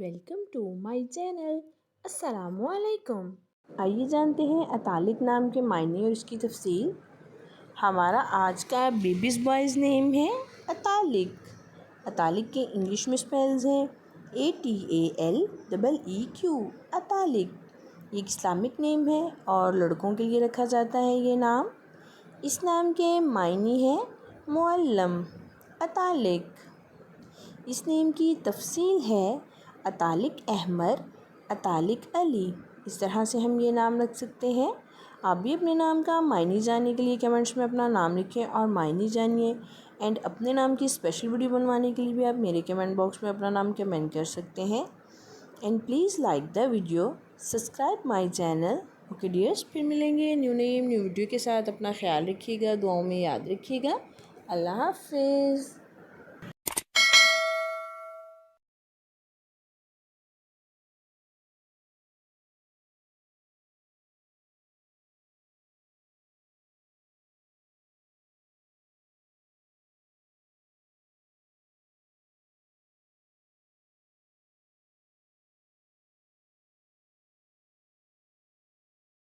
Welcome to my channel. السلام علیکم۔ آئیے جانتے ہیں اطالق نام کے معنی اور اس کی تفصیل۔ ہمارا آج کا بیبیز بوائز نیم ہے اطالق۔ اطالق کے انگلش میں سپیلز ہیں ATALEEQ اطالق۔ یہ ایک اسلامک نیم ہے اور لڑکوں کے لیے رکھا جاتا ہے یہ نام۔ اس نام کے معنی ہیں معلم اطالق۔ اس نیم کی تفصیل ہے اطالق احمر، اطالق علی۔ اس طرح سے ہم یہ نام رکھ سکتے ہیں۔ آپ بھی اپنے نام کا معنی جاننے کے لیے کمنٹس میں اپنا نام لکھیں اور معنی جانیے، اینڈ اپنے نام کی اسپیشل ویڈیو بنوانے کے لیے بھی آپ میرے کمنٹ باکس میں اپنا نام کمنٹ کر سکتے ہیں۔ And please like the video, subscribe my channel. Okay dears, پھر ملیں گے نیو نیم نیو ویڈیو کے ساتھ۔ اپنا خیال رکھیے گا، دعاؤں میں یاد رکھیے گا۔ اللہ حافظ۔